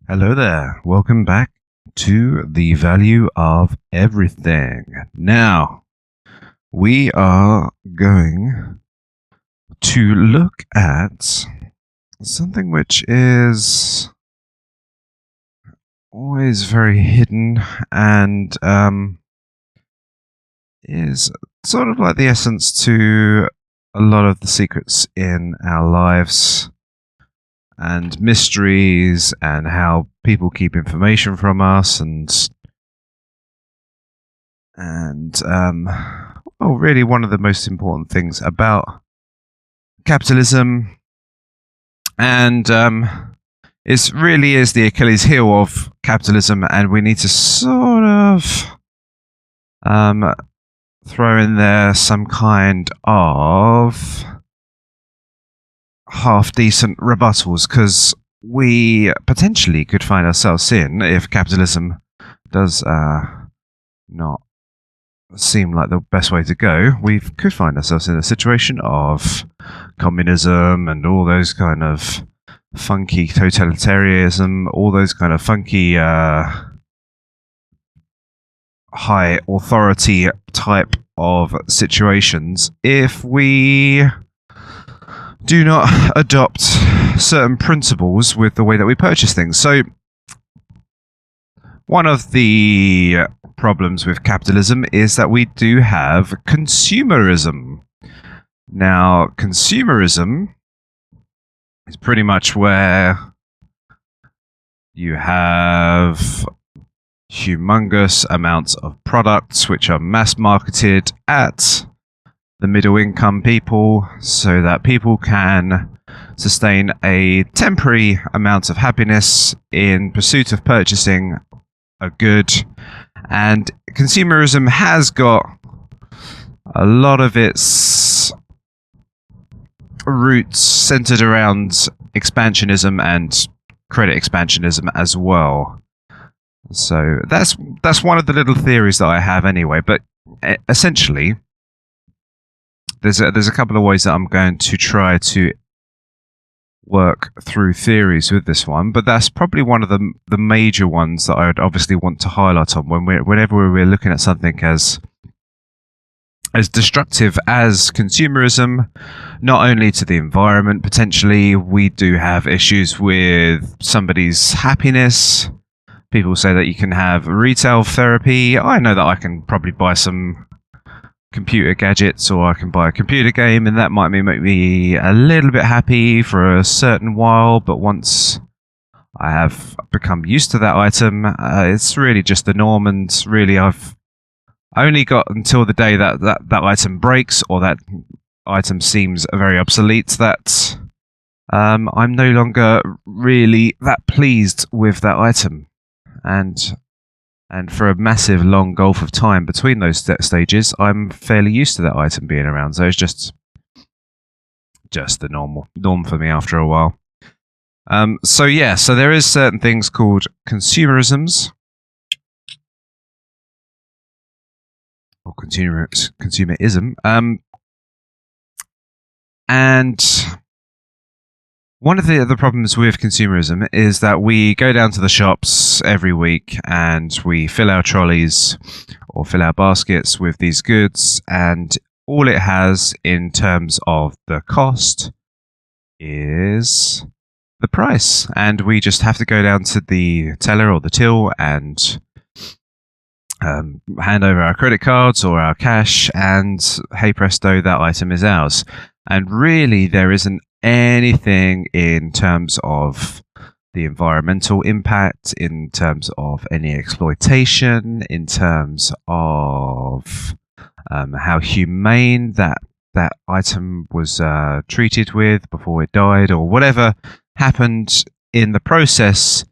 Hello there. Welcome back to the value of everything. Now, we are going to look at something which is always very hidden and is sort of like the essence to a lot of the secrets in our lives and mysteries and how people keep information from us well, really one of the most important things about capitalism and it really is the Achilles heel of capitalism, and we need to sort of throw in there some kind of half-decent rebuttals, because we potentially could find ourselves in, if capitalism does not seem like the best way to go, we could find ourselves in a situation of communism and all those kind of funky totalitarianism, all those kind of funky high authority type of situations if we do not adopt certain principles with the way that we purchase things. So, one of the problems with capitalism is that we do have consumerism. Now, consumerism is pretty much where you have humongous amounts of products which are mass marketed at the middle income people, so that people can sustain a temporary amount of happiness in pursuit of purchasing a good. And consumerism has got a lot of its roots centered around expansionism and credit expansionism as well. So that's one of the little theories that I have anyway, but essentially there's a couple of ways that I'm going to try to work through theories with this one, but that's probably one of the major ones that I would obviously want to highlight on whenever we're looking at something as destructive as consumerism. Not only to the environment, potentially we do have issues with somebody's happiness. People say that you can have retail therapy. I know that I can probably buy some computer gadgets, or I can buy a computer game, and that might make me a little bit happy for a certain while, but once I have become used to that item, it's really just the norm, and really I've only got until the day that item breaks, or that item seems very obsolete, that I'm no longer really that pleased with that item. And for a massive long gulf of time between those stages, I'm fairly used to that item being around. So it's just the norm for me after a while. So there is certain things called consumerisms, or consumerism. And one of the problems with consumerism is that we go down to the shops every week and we fill our trolleys or fill our baskets with these goods, and all it has in terms of the cost is the price. And we just have to go down to the teller or the till and hand over our credit cards or our cash, and hey presto, that item is ours. And really there isn't anything in terms of the environmental impact, in terms of any exploitation, in terms of how humane that item was treated with before it died, or whatever happened in the process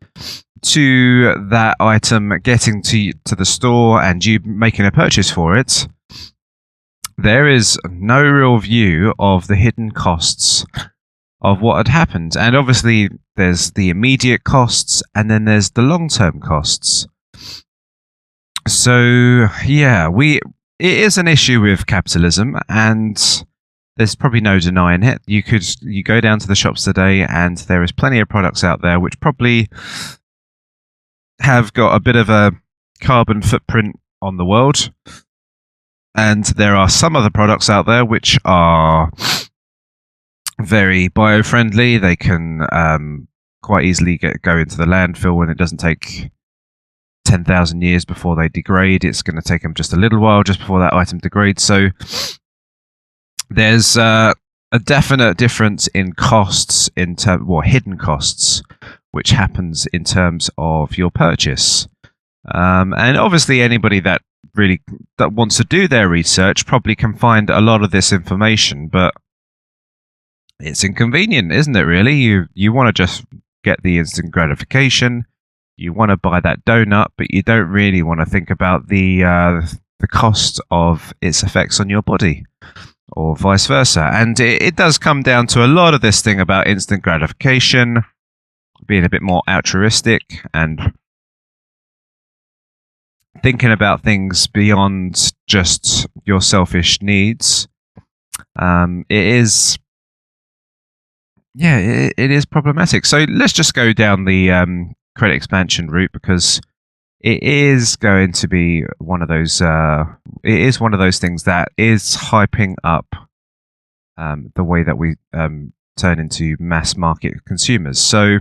to that item getting to the store and you making a purchase for it. There is no real view of the hidden costs of what had happened. And obviously there's the immediate costs, and then there's the long-term costs. So yeah, it is an issue with capitalism, and there's probably no denying it. You go down to the shops today and there is plenty of products out there which probably have got a bit of a carbon footprint on the world, and there are some other products out there which are very bio-friendly. They can quite easily go into the landfill, and it doesn't take 10,000 years before they degrade. It's going to take them just a little while just before that item degrades. So there's a definite difference in costs, hidden costs, which happens in terms of your purchase. And obviously anybody that wants to do their research probably can find a lot of this information, but it's inconvenient, isn't it, really? You want to just get the instant gratification. You want to buy that donut, but you don't really want to think about the cost of its effects on your body, or vice versa. And it does come down to a lot of this thing about instant gratification, being a bit more altruistic and thinking about things beyond just your selfish needs. It is problematic. So let's just go down the credit expansion route, because it is going to be one of those. It is one of those things that is hyping up the way that we turn into mass market consumers. So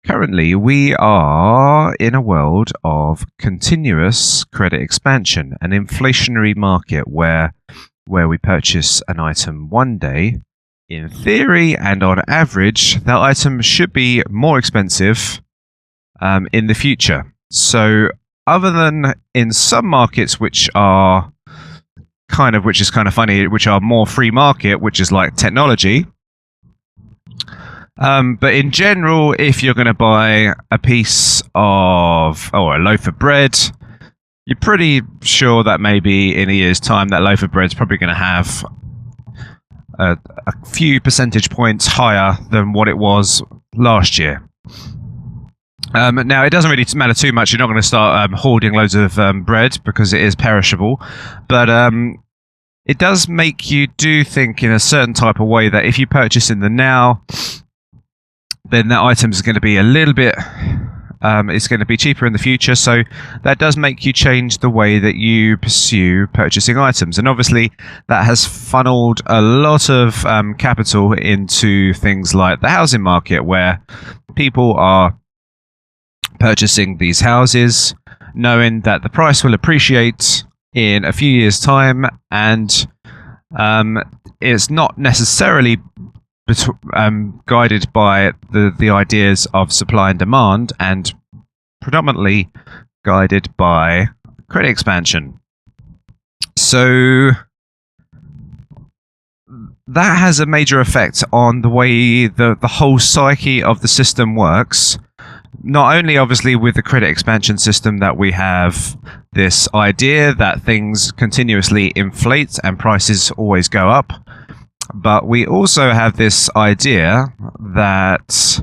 currently, we are in a world of continuous credit expansion, an inflationary market where we purchase an item one day. In theory and on average, that item should be more expensive in the future. So other than in some markets which is kind of funny, which are more free market, which is like technology. But in general, if you're going to buy a piece of, or a loaf of bread, you're pretty sure that maybe in a year's time, that loaf of bread's probably going to have a few percentage points higher than what it was last year. Now, it doesn't really matter too much. You're not going to start hoarding loads of bread because it is perishable. But it does make you do think in a certain type of way that if you purchase in the now, then that item is going to be a little bit... it's going to be cheaper in the future, so that does make you change the way that you pursue purchasing items. And obviously, that has funneled a lot of capital into things like the housing market, where people are purchasing these houses knowing that the price will appreciate in a few years' time, and it's not necessarily guided by the ideas of supply and demand, and predominantly guided by credit expansion. So that has a major effect on the way the whole psyche of the system works. Not only obviously with the credit expansion system, that we have this idea that things continuously inflate and prices always go up, but we also have this idea that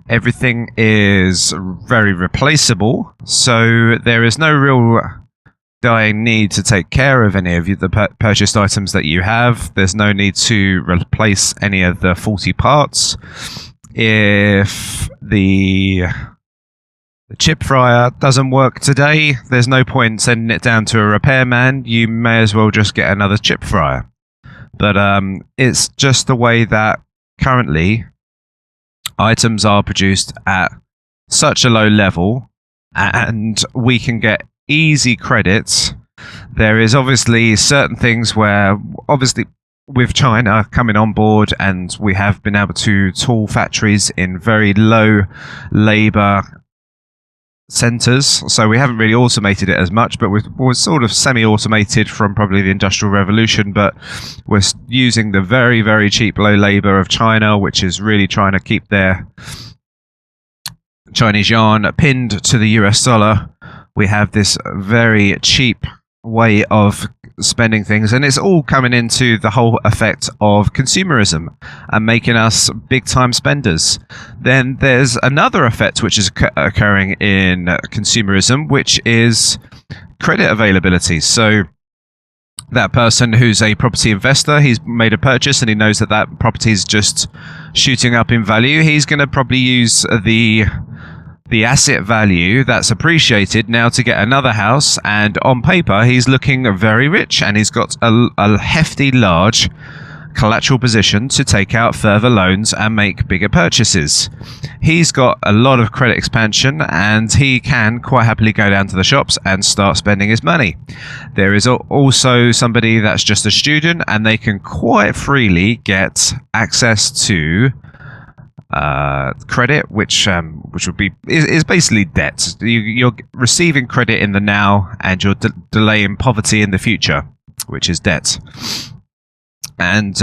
everything is very replaceable, so there is no real dying need to take care of any of the purchased items that you have. There's no need to replace any of the faulty parts. If the chip fryer doesn't work today, there's no point sending it down to a repairman. You may as well just get another chip fryer. But it's just the way that currently items are produced at such a low level, and we can get easy credits. There is obviously certain things where, obviously, with China coming on board, and we have been able to tool factories in very low labor centers, so we haven't really automated it as much, but we're sort of semi-automated from probably the Industrial Revolution, but we're using the very, very cheap low labor of China, which is really trying to keep their Chinese yuan pinned to the US dollar. We have this very cheap way of spending things, and it's all coming into the whole effect of consumerism and making us big time spenders. Then there's another effect which is occurring in consumerism, which is credit availability. So that person who's a property investor, he's made a purchase and he knows that that property is just shooting up in value. He's going to probably use the the asset value that's appreciated now to get another house, and on paper he's looking very rich and he's got a hefty large collateral position to take out further loans and make bigger purchases. He's got a lot of credit expansion and he can quite happily go down to the shops and start spending his money. There is also somebody that's just a student and they can quite freely get access to credit, which would be is basically debt. You're receiving credit in the now and you're delaying poverty in the future, which is debt. And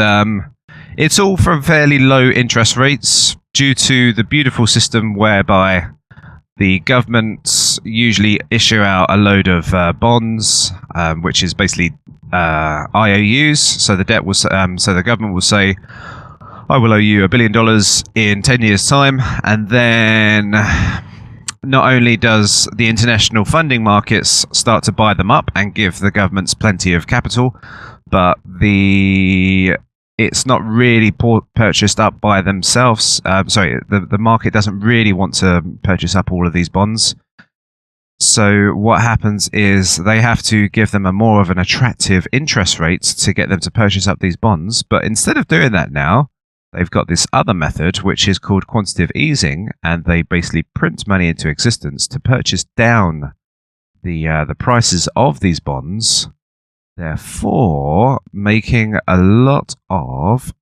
it's all from fairly low interest rates due to the beautiful system whereby the governments usually issue out a load of bonds, which is basically IOUs. So the debt was so the government will say, "I will owe you $1 billion in 10 years' time," and then not only does the international funding markets start to buy them up and give the governments plenty of capital, but it's not really purchased up by themselves. The market doesn't really want to purchase up all of these bonds. So what happens is they have to give them a more of an attractive interest rate to get them to purchase up these bonds. But instead of doing that now, they've got this other method, which is called quantitative easing, and they basically print money into existence to purchase down the prices of these bonds, therefore making a lot of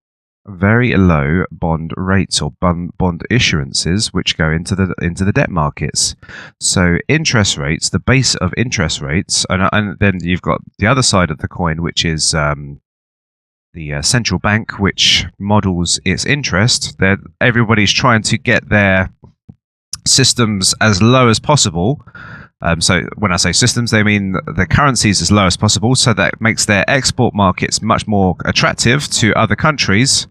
very low bond rates or bond issuances, which go into the debt markets. So interest rates, the base of interest rates, and then you've got the other side of the coin, which is the central bank, which models its interest. Everybody's trying to get their systems as low as possible. So when I say systems, they mean the currencies as low as possible, so that makes their export markets much more attractive to other countries.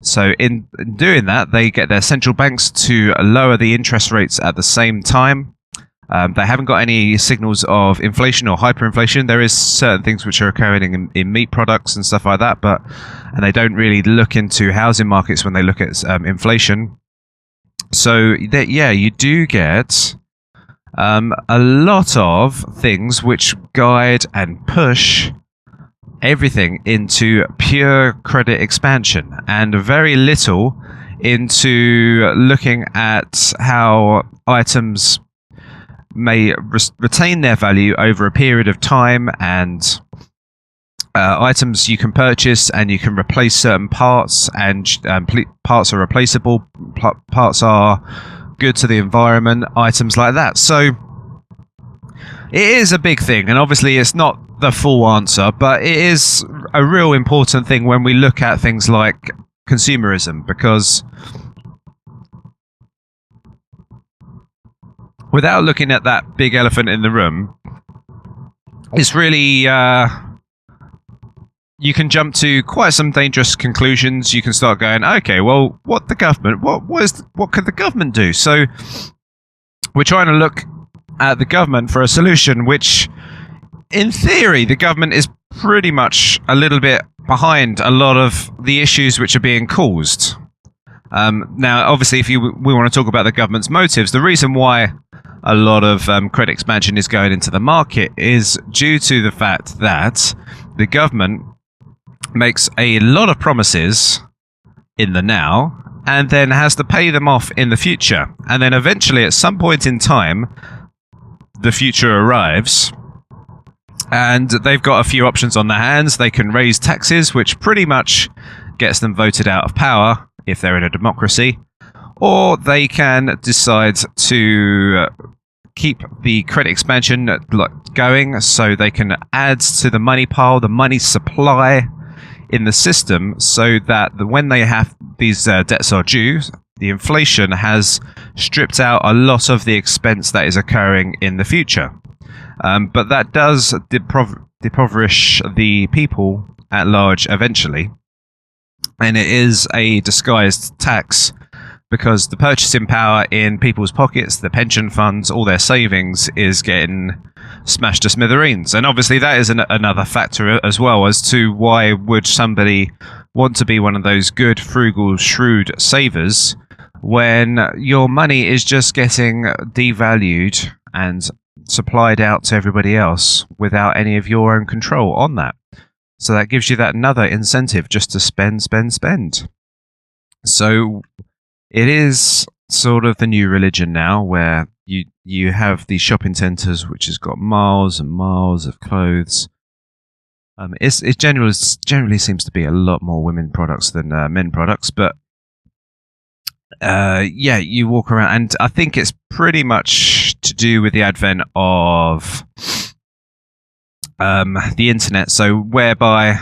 So in doing that, they get their central banks to lower the interest rates at the same time. They haven't got any signals of inflation or hyperinflation. There is certain things which are occurring in meat products and stuff like that, and they don't really look into housing markets when they look at inflation. So you do get a lot of things which guide and push everything into pure credit expansion, and very little into looking at how items may retain their value over a period of time, and items you can purchase and you can replace certain parts, and parts are replaceable, parts are good to the environment, items like that. So it is a big thing, and obviously it's not the full answer, but it is a real important thing when we look at things like consumerism, because without looking at that big elephant in the room, it's really you can jump to quite some dangerous conclusions. You can start going, okay, well, what could the government do? So we're trying to look at the government for a solution, which in theory the government is pretty much a little bit behind a lot of the issues which are being caused. Now, obviously, if we want to talk about the government's motives, the reason why a lot of credit expansion is going into the market is due to the fact that the government makes a lot of promises in the now and then has to pay them off in the future. And then eventually, at some point in time, the future arrives and they've got a few options on their hands. They can raise taxes, which pretty much gets them voted out of power if they're in a democracy, or they can decide to keep the credit expansion going so they can add to the money pile, the money supply in the system, so that when they have these debts are due, the inflation has stripped out a lot of the expense that is occurring in the future. But that does impoverish the people at large eventually, and it is a disguised tax, because the purchasing power in people's pockets, the pension funds, all their savings is getting smashed to smithereens. And obviously that is another factor as well as to why would somebody want to be one of those good, frugal, shrewd savers when your money is just getting devalued and supplied out to everybody else without any of your own control on that. So that gives you that another incentive just to spend, spend, spend. So it is sort of the new religion now, where you have these shopping centres which has got miles and miles of clothes. It generally seems to be a lot more women products than men products, but yeah, you walk around, and I think it's pretty much to do with the advent of the internet. So whereby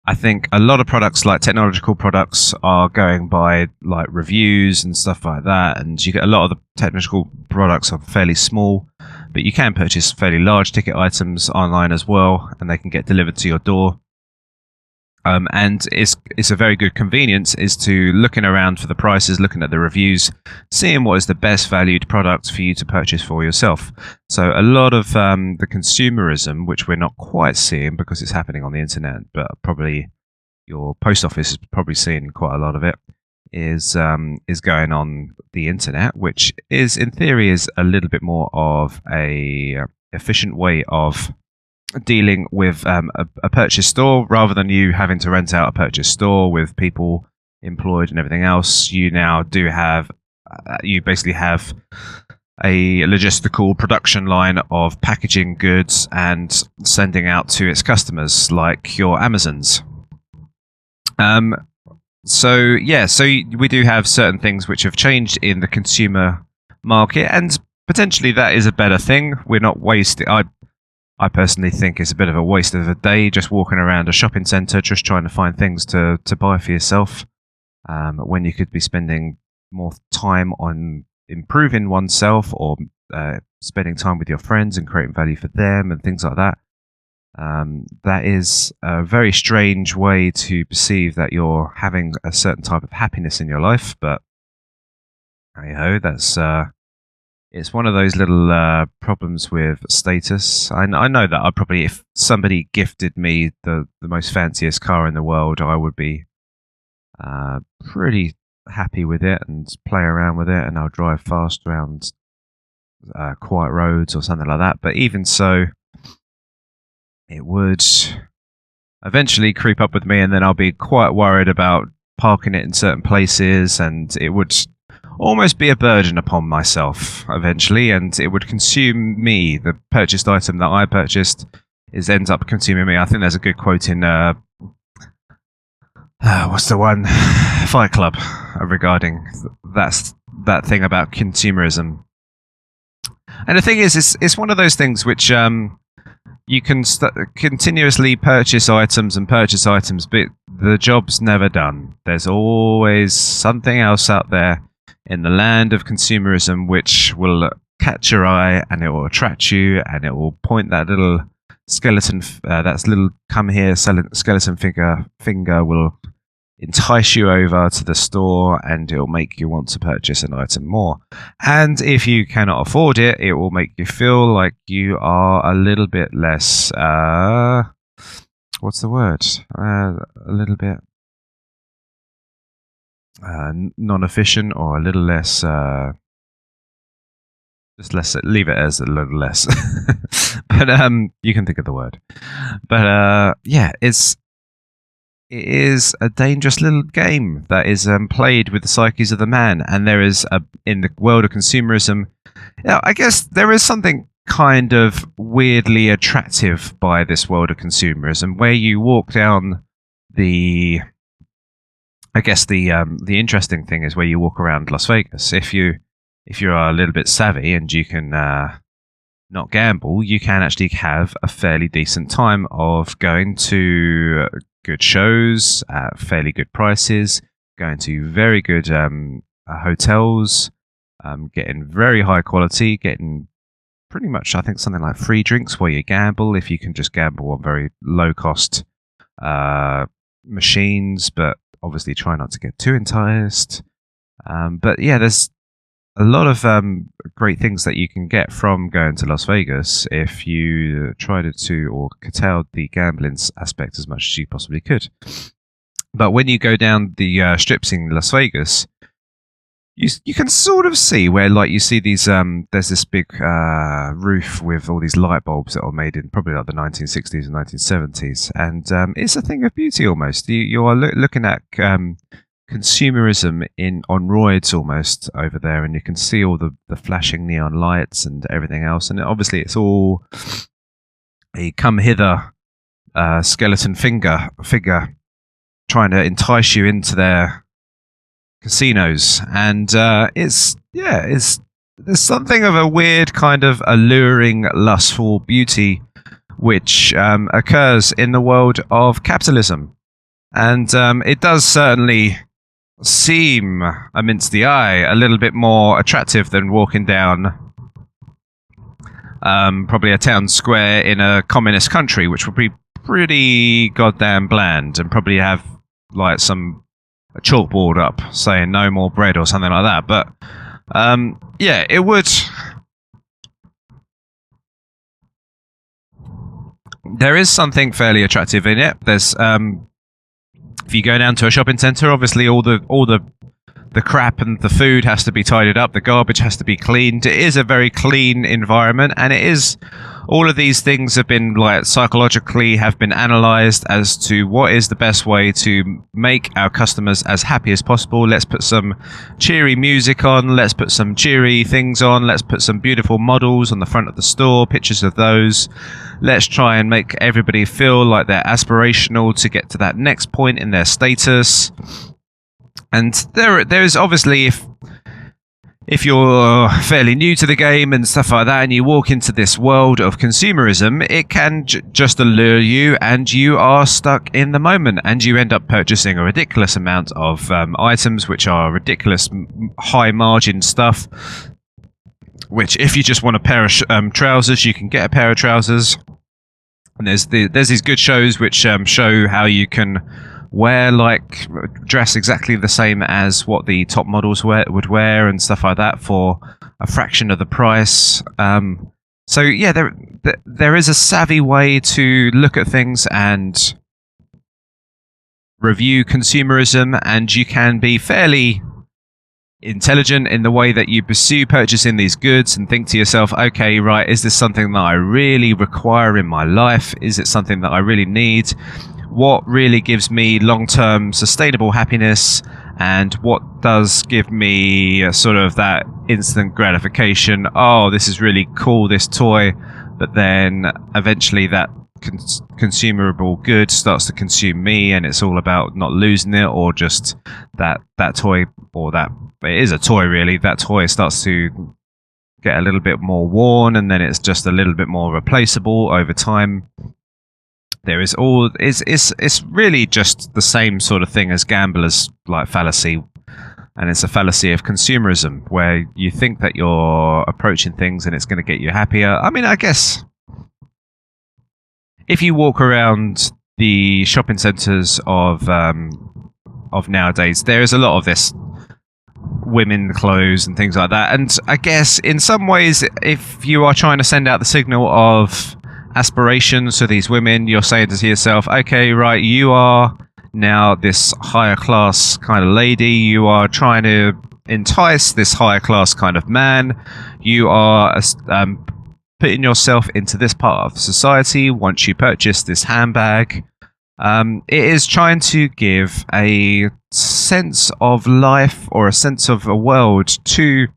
I think a lot of products, like technological products, are going by like reviews and stuff like that, and you get a lot of the technical products are fairly small, but you can purchase fairly large ticket items online as well, and they can get delivered to your door. And it's a very good convenience is to looking around for the prices, looking at the reviews, seeing what is the best valued product for you to purchase for yourself. So a lot of the consumerism, which we're not quite seeing because it's happening on the internet, but probably your post office is probably seeing quite a lot of it, is going on the internet, which is in theory is a little bit more of a efficient way of dealing with a purchase store, rather than you having to rent out a purchase store with people employed and everything else. You now do have you basically have a logistical production line of packaging goods and sending out to its customers, like your Amazons. So we do have certain things which have changed in the consumer market, and potentially that is a better thing. We're not wasting. I personally think it's a bit of a waste of a day just walking around a shopping centre just trying to find things to buy for yourself, when you could be spending more time on improving oneself, or spending time with your friends and creating value for them and things like that. That is a very strange way to perceive that you're having a certain type of happiness in your life, but hey-ho, that's it's one of those little problems with status. I know that I'd probably, if somebody gifted me the most fanciest car in the world, I would be pretty happy with it and play around with it, and I'll drive fast around quiet roads or something like that. But even so, it would eventually creep up with me, and then I'll be quite worried about parking it in certain places, and it would almost be a burden upon myself eventually, and it would consume me. The purchased item that I purchased ends up consuming me. I think there's a good quote in what's the one, Fight Club, regarding that thing about consumerism. And the thing is, it's one of those things which you can continuously purchase items, but the job's never done. There's always something else out there in the land of consumerism which will catch your eye, and it will attract you, and it will point that little skeleton, that little come here skeleton finger will entice you over to the store, and it will make you want to purchase an item more. And if you cannot afford it, it will make you feel like you are a little bit less what's the word? A little bit non-efficient, or a little less leave it as a little less. But you can think of the word. But yeah, it is a dangerous little game that is played with the psyches of the man. And there is in the world of consumerism, I guess there is something kind of weirdly attractive by this world of consumerism, where you walk down the interesting thing is where you walk around Las Vegas. If you are a little bit savvy and you can not gamble, you can actually have a fairly decent time of going to good shows at fairly good prices, going to very good hotels, getting very high quality, getting pretty much, I think, something like free drinks while you gamble, if you can just gamble on very low cost machines, but obviously try not to get too enticed. But yeah, there's a lot of great things that you can get from going to Las Vegas if you tried to or curtailed the gambling aspect as much as you possibly could. But when you go down the strips in Las Vegas, you can sort of see where, like, you see these there's this big roof with all these light bulbs that are made in probably like the 1960s and 1970s, and it's a thing of beauty almost. You are looking at consumerism on roids almost over there, and you can see all the flashing neon lights and everything else, and obviously it's all a come hither skeleton figure trying to entice you into their casinos, and there's something of a weird kind of alluring, lustful beauty which occurs in the world of capitalism, and it does certainly seem, amidst the eye, a little bit more attractive than walking down probably a town square in a communist country, which would be pretty goddamn bland and probably have like a chalkboard up saying no more bread or something like that. But yeah, it would. There is something fairly attractive in it. There's if you go down to a shopping centre, obviously all the crap and the food has to be tidied up, the garbage has to be cleaned. It is a very clean environment, and it is. All of these things have been psychologically have been analysed as to what is the best way to make our customers as happy as possible. Let's put some cheery music on. Let's put some cheery things on. Let's put some beautiful models on the front of the store, pictures of those. Let's try and make everybody feel like they're aspirational to get to that next point in their status. And there is obviously, if you're fairly new to the game and stuff like that, and you walk into this world of consumerism, it can just allure you, and you are stuck in the moment, and you end up purchasing a ridiculous amount of items which are ridiculous high margin stuff, which if you just want a pair of trousers, you can get a pair of trousers. And there's these good shows which show how you can dress exactly the same as what the top models would wear and stuff like that for a fraction of the price. So yeah, there is a savvy way to look at things and review consumerism, and you can be fairly intelligent in the way that you pursue purchasing these goods and think to yourself, okay, right, is this something that I really require in my life? Is it something that I really need? What really gives me long-term sustainable happiness, and what does give me sort of that instant gratification? Oh, this is really cool, this toy, but then eventually that consumable good starts to consume me, and it's all about not losing it, or just that toy, or that it is a toy really, that toy starts to get a little bit more worn, and then it's just a little bit more replaceable over time. There is it's really just the same sort of thing as gambler's fallacy, and it's a fallacy of consumerism, where you think that you're approaching things and it's going to get you happier. I mean, I guess if you walk around the shopping centres of nowadays, there is a lot of this women clothes and things like that, and I guess in some ways, if you are trying to send out the signal of aspirations to these women, you're saying to yourself, okay, right, you are now this higher class kind of lady, you are trying to entice this higher class kind of man, you are putting yourself into this part of society. Once you purchase this handbag, it is trying to give a sense of life or a sense of a world to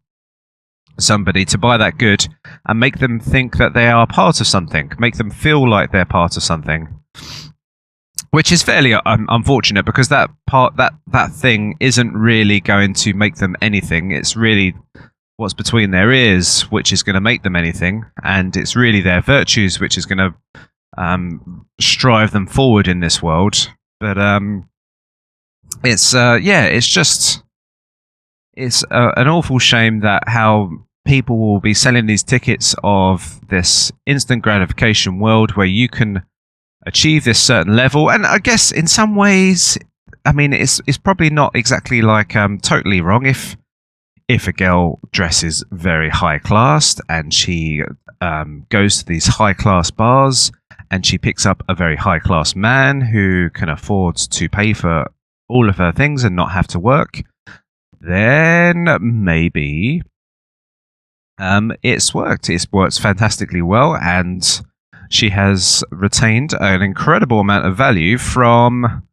somebody to buy that good and make them think that they are part of something, make them feel like they're part of something, which is fairly unfortunate, because that thing isn't really going to make them anything. It's really what's between their ears which is going to make them anything, and it's really their virtues which is going to strive them forward in this world. But it's an awful shame that how people will be selling these tickets of this instant gratification world where you can achieve this certain level. And I guess in some ways, I mean, it's probably not exactly totally wrong if a girl dresses very high class and she goes to these high class bars and she picks up a very high class man who can afford to pay for all of her things and not have to work. then maybe it's worked. It's worked fantastically well, and she has retained an incredible amount of value from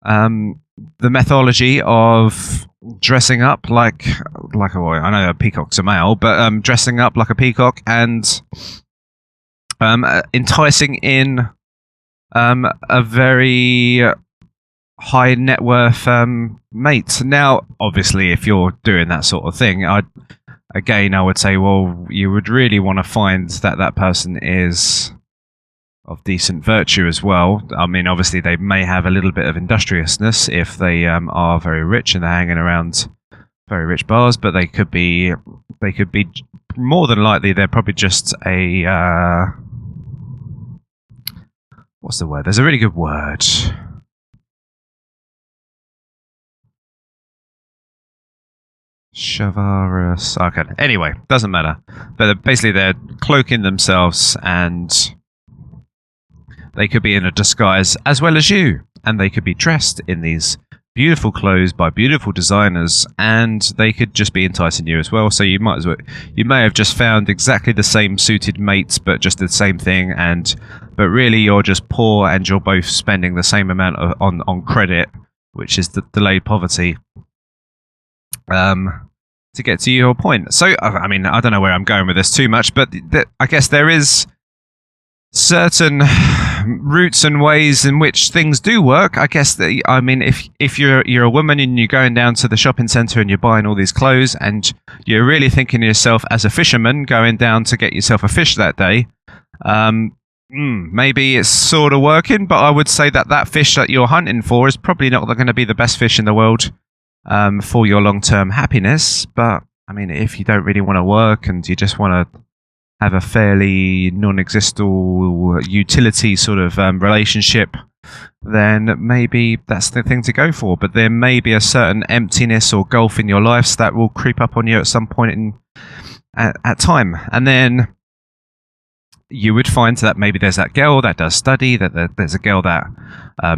the methodology of dressing up like I know a peacock's a male, but dressing up like a peacock and enticing in a very high net worth mate. Now, obviously, if you're doing that sort of thing, I would say, well, you would really want to find that person is of decent virtue as well. I mean, obviously, they may have a little bit of industriousness if they are very rich and they're hanging around very rich bars, but they could be more than likely they're probably just a what's the word? There's a really good word. Chivalrous. Okay. Anyway, doesn't matter. But basically, they're cloaking themselves, and they could be in a disguise as well as you, and they could be dressed in these beautiful clothes by beautiful designers, and they could just be enticing you as well. So you may have just found exactly the same suited mates, but just the same thing, but really you're just poor, and you're both spending the same amount on credit, which is the delayed poverty. To get to your point. So, I mean, I don't know where I'm going with this too much, but I guess there is certain routes and ways in which things do work. I guess I mean, if you're a woman and you're going down to the shopping centre and you're buying all these clothes, and you're really thinking to yourself as a fisherman going down to get yourself a fish that day, maybe it's sort of working, but I would say that fish that you're hunting for is probably not going to be the best fish in the world for your long-term happiness. But I mean, if you don't really want to work and you just want to have a fairly non-existent utility sort of relationship, then maybe that's the thing to go for. But there may be a certain emptiness or gulf in your life that will creep up on you at some point at time, and then you would find that maybe there's that girl that does study, that there's a girl that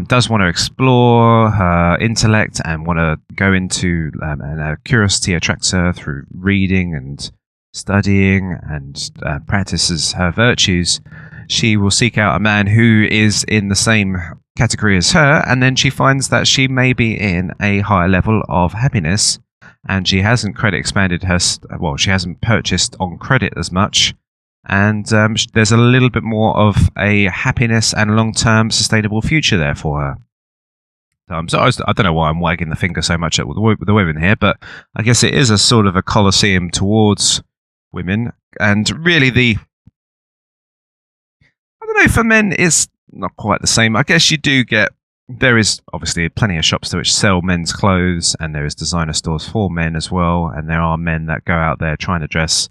does want to explore her intellect and want to go into and her curiosity attracts her through reading and studying and practices her virtues. She will seek out a man who is in the same category as her, and then she finds that she may be in a higher level of happiness, and she hasn't credit expanded she hasn't purchased on credit as much. And there's a little bit more of a happiness and long-term sustainable future there for her. I don't know why I'm wagging the finger so much at the women here, but I guess it is a sort of a coliseum towards women. And really I don't know, for men it's not quite the same. I guess you do there is obviously plenty of shops which sell men's clothes, and there is designer stores for men as well, and there are men that go out there trying to dress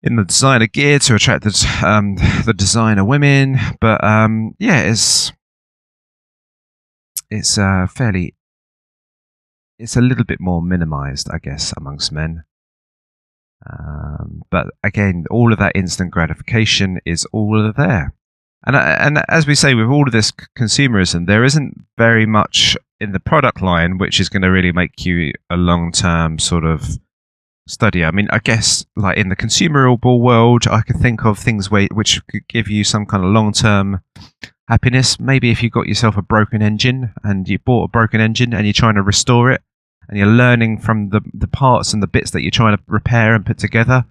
in the designer gear to attract the designer women, but it's a little bit more minimized, I guess, amongst men. But again, all of that instant gratification is all there, and as we say, with all of this consumerism, there isn't very much in the product line which is going to really make you a long-term sort of study. I mean, I guess like in the consumable world, I could think of things which could give you some kind of long-term happiness. Maybe if you got yourself a broken engine and you bought a broken engine and you're trying to restore it, and you're learning from the parts and the bits that you're trying to repair and put together.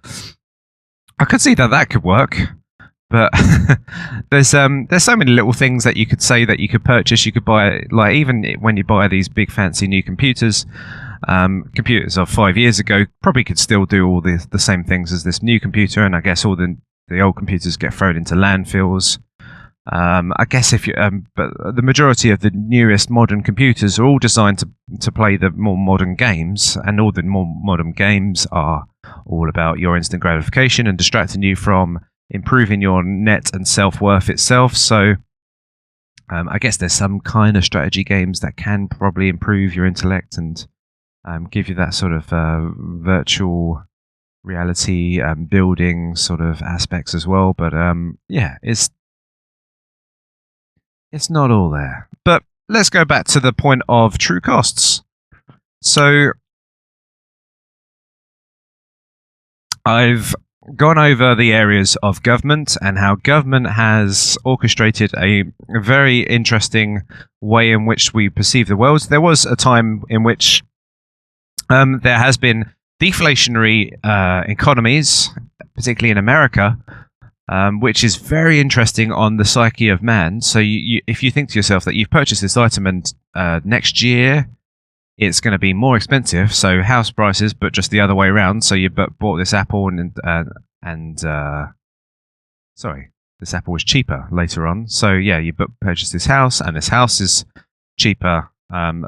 I could see that could work, but there's so many little things that you could say that you could purchase. You could buy, like, even when you buy these big fancy new computers. Computers of 5 years ago probably could still do all the same things as this new computer, and I guess all the old computers get thrown into landfills. I guess but the majority of the newest modern computers are all designed to play the more modern games, and all the more modern games are all about your instant gratification and distracting you from improving your net and self-worth itself. So I guess there's some kind of strategy games that can probably improve your intellect and give you that sort of virtual reality building sort of aspects as well. But it's not all there. But let's go back to the point of true costs. So I've gone over the areas of government and how government has orchestrated a very interesting way in which we perceive the world. There was a time in which there has been deflationary economies, particularly in America, which is very interesting on the psyche of man. So if you think to yourself that you've purchased this item and next year it's going to be more expensive, so house prices, but just the other way around. So you bought this apple this apple was cheaper later on. So yeah, you purchased this house, and this house is cheaper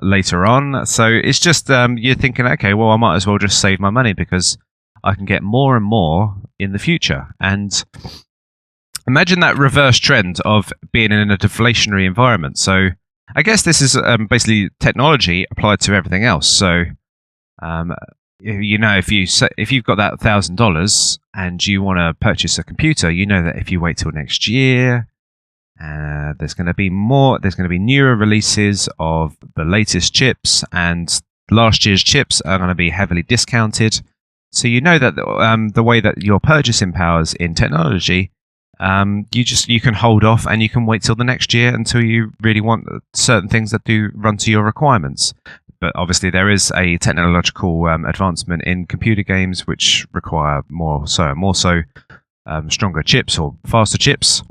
later on. So it's just you're thinking, okay, well, I might as well just save my money because I can get more and more in the future. And imagine that reverse trend of being in a deflationary environment. So I guess this is basically technology applied to everything else. So, if you've got that $1,000 and you want to purchase a computer, you know that if you wait till next year, there's going to be newer releases of the latest chips, and last year's chips are going to be heavily discounted. So you know that the way that your purchasing powers in technology. You can hold off and you can wait till the next year until you really want certain things that do run to your requirements. But obviously there is a technological advancement in computer games which require more so stronger chips or faster chips.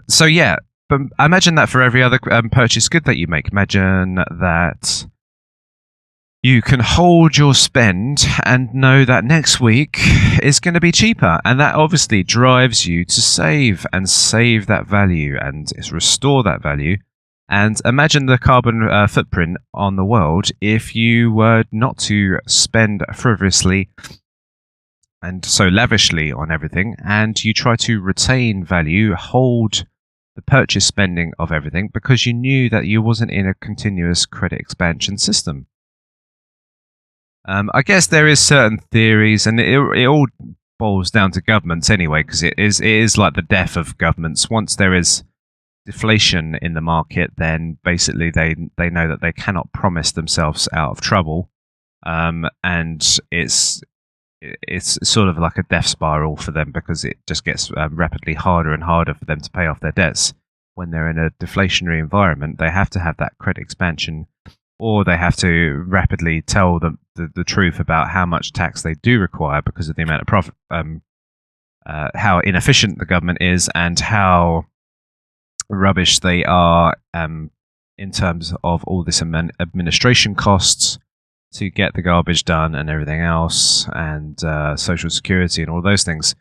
So yeah, but imagine that for every other purchase good that you make. Imagine that you can hold your spend and know that next week is going to be cheaper. And that obviously drives you to save that value and restore that value. And imagine the carbon footprint on the world if you were not to spend frivolously and so lavishly on everything, and you try to retain value, hold the purchase spending of everything because you knew that you wasn't in a continuous credit expansion system. I guess there is certain theories, and it all boils down to governments anyway, because it is like the death of governments. Once there is deflation in the market, then basically they know that they cannot promise themselves out of trouble, and it's sort of like a death spiral for them because it just gets rapidly harder and harder for them to pay off their debts. When they're in a deflationary environment, they have to have that credit expansion, or they have to rapidly tell the truth about how much tax they do require because of the amount of profit, how inefficient the government is, and how rubbish they are in terms of all this administration costs to get the garbage done and everything else, and social security and all those things.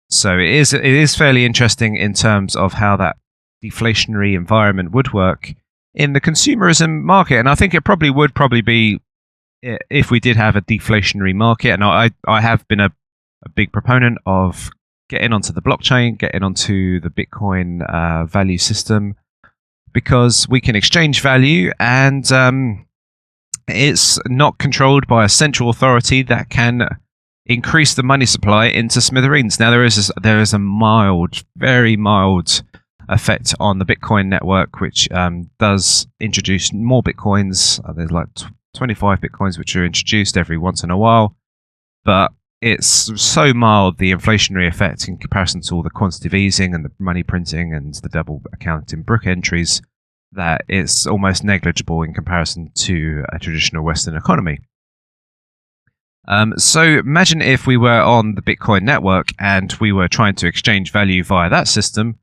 So it is fairly interesting in terms of how that deflationary environment would work in the consumerism market. And I think it would be if we did have a deflationary market. And I have been a big proponent of getting onto the blockchain, getting onto the Bitcoin value system, because we can exchange value, and it's not controlled by a central authority that can increase the money supply into smithereens. Now there is a mild, very mild effect on the Bitcoin network, which does introduce more Bitcoins. There's like 25 Bitcoins which are introduced every once in a while, but it's so mild, the inflationary effect, in comparison to all the quantitative easing and the money printing and the double accounting brick entries, that it's almost negligible in comparison to a traditional Western economy. So imagine if we were on the Bitcoin network and we were trying to exchange value via that system.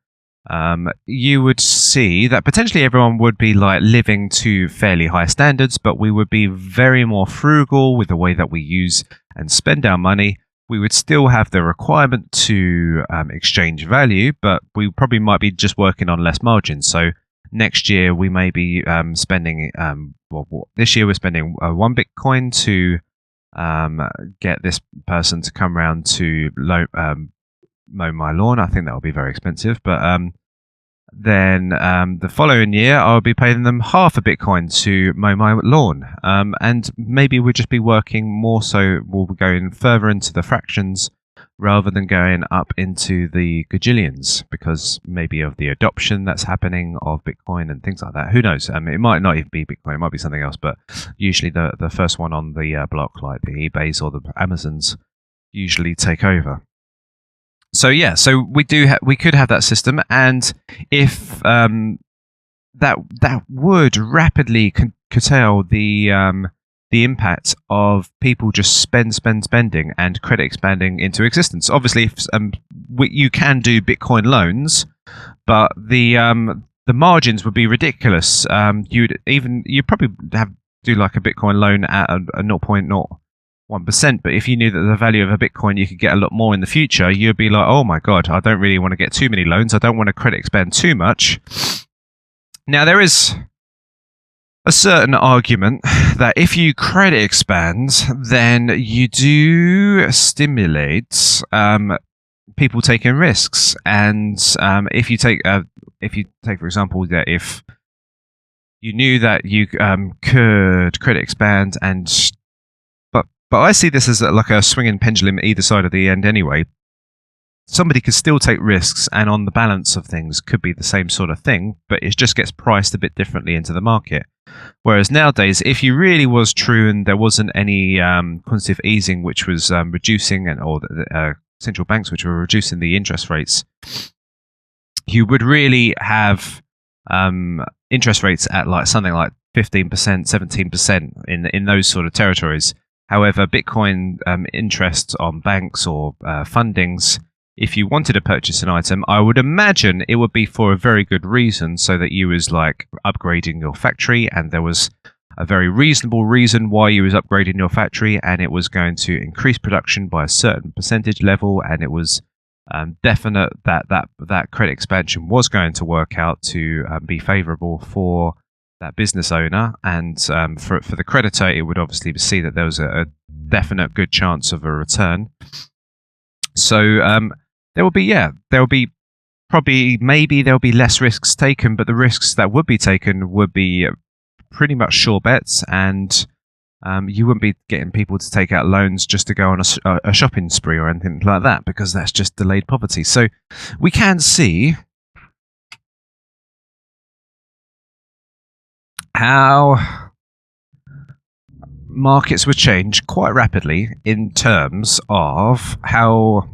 You would see that potentially everyone would be like living to fairly high standards, but we would be very more frugal with the way that we use and spend our money. We would still have the requirement to exchange value, but we probably might be just working on less margins. So next year we may be spending, this year we're spending 1 Bitcoin to get this person to come round to mow my lawn. I think that will be very expensive, but then the following year I'll be paying them half a Bitcoin to mow my lawn, and maybe we'll just be working more, so we'll be going further into the fractions rather than going up into the gajillions, because maybe of the adoption that's happening of Bitcoin and things like that. Who knows? It might not even be Bitcoin, it might be something else, but usually the first one on the block, like the eBays or the Amazons, usually take over. So yeah, so we could have that system, and if that would rapidly curtail the impact of people just spending and credit expanding into existence. Obviously, if, you can do Bitcoin loans, but the margins would be ridiculous. You'd probably do like a Bitcoin loan at a 0.01%, but if you knew that the value of a Bitcoin you could get a lot more in the future, you'd be like, oh my god, I don't really want to get too many loans. I don't want to credit expand too much. Now, there is a certain argument that if you credit expand, then you do stimulate people taking risks. And if you take, for example, that if you knew that you could credit expand, but I see this as like a swinging pendulum either side of the end anyway. Somebody could still take risks, and on the balance of things could be the same sort of thing, but it just gets priced a bit differently into the market. Whereas nowadays, if you really was true and there wasn't any quantitative easing which was reducing, or central banks which were reducing the interest rates, you would really have interest rates at like something like 15%, 17% in those sort of territories. However, Bitcoin interest on banks or fundings, if you wanted to purchase an item, I would imagine it would be for a very good reason, so that you was like upgrading your factory, and there was a very reasonable reason why you was upgrading your factory, and it was going to increase production by a certain percentage level, and it was definite that credit expansion was going to work out to be favourable for that business owner, and for the creditor, it would obviously see that there was a definite good chance of a return. So there will be maybe there'll be less risks taken, but the risks that would be taken would be pretty much sure bets, and you wouldn't be getting people to take out loans just to go on a shopping spree or anything like that, because that's just delayed poverty. So we can see how markets would change quite rapidly in terms of how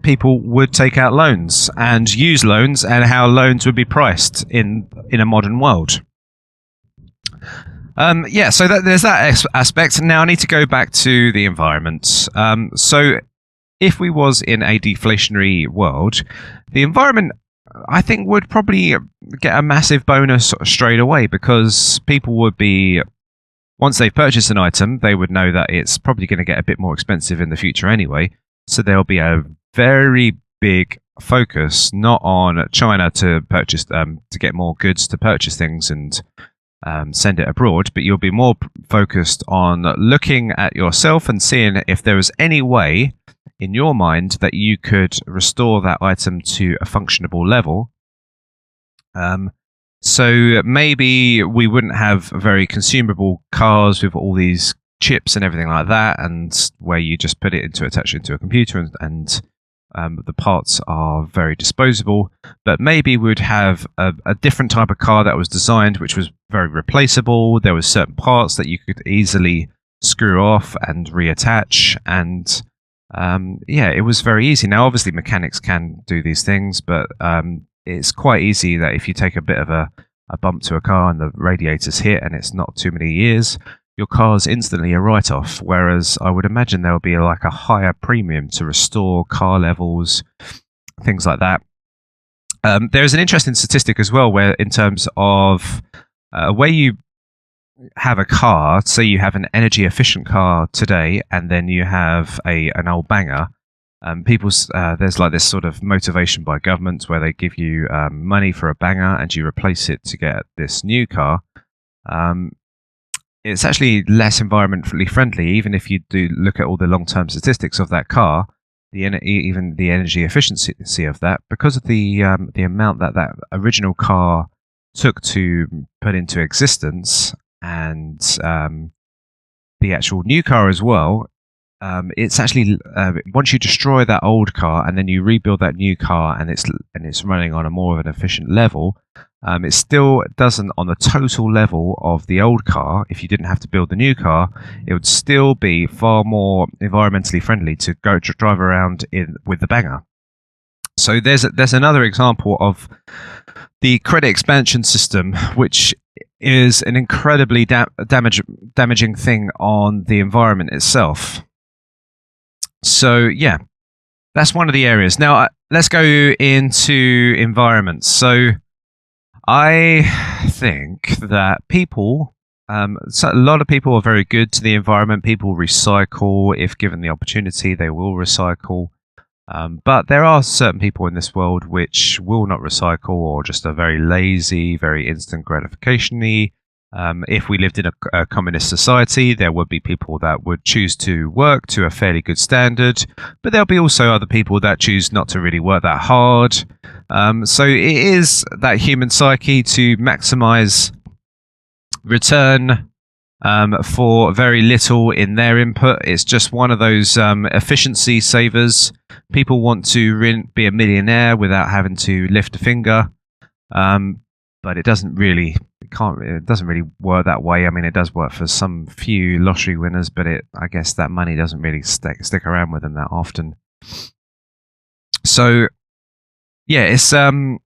people would take out loans and use loans, and how loans would be priced in a modern world. So there's that aspect. Now I need to go back to the environment. So if we was in a deflationary world, the environment, I think, would probably get a massive bonus straight away, because people would be, once they've purchased an item, they would know that it's probably going to get a bit more expensive in the future anyway. So there'll be a very big focus not on China to purchase to get more goods to purchase things and send it abroad, but you'll be more focused on looking at yourself and seeing if there is any way in your mind that you could restore that item to a functionable level. So maybe we wouldn't have very consumable cars with all these chips and everything like that, and where you just put it attach it into a computer, and the parts are very disposable. But maybe we'd have a different type of car that was designed which was very replaceable. There were certain parts that you could easily screw off and reattach, and it was very easy. Now obviously mechanics can do these things, but it's quite easy that if you take a bit of a bump to a car and the radiator's hit and it's not too many years, your car's instantly a write-off, whereas I would imagine there will be like a higher premium to restore car levels, things like that. There's an interesting statistic as well, where in terms of where you have a car, say you have an energy efficient car today, and then you have an old banger. There's like this sort of motivation by governments where they give you money for a banger and you replace it to get this new car. It's actually less environmentally friendly, even if you do look at all the long-term statistics of that car, even the energy efficiency of that, because of the amount that original car took to put into existence, and the actual new car as well. It's actually once you destroy that old car and then you rebuild that new car, and it's running on a more of an efficient level, It still doesn't, on the total level of the old car, if you didn't have to build the new car, it would still be far more environmentally friendly to go to drive around in with the banger. So there's another example of the credit expansion system, which is an incredibly damaging thing on the environment itself. So yeah, that's one of the areas. Now let's go into environments. So I think that so a lot of people are very good to the environment. People recycle. If given the opportunity, they will recycle. But there are certain people in this world which will not recycle, or just are very lazy, very instant gratification-y. If we lived in a communist society, there would be people that would choose to work to a fairly good standard, but there'll be also other people that choose not to really work that hard. So it is that human psyche to maximize return for very little in their input. It's just one of those efficiency savers. People want to be a millionaire without having to lift a finger, but it doesn't really work that way. I mean, it does work for some few lottery winners, but I guess that money doesn't really stick around with them that often. So yeah, it's in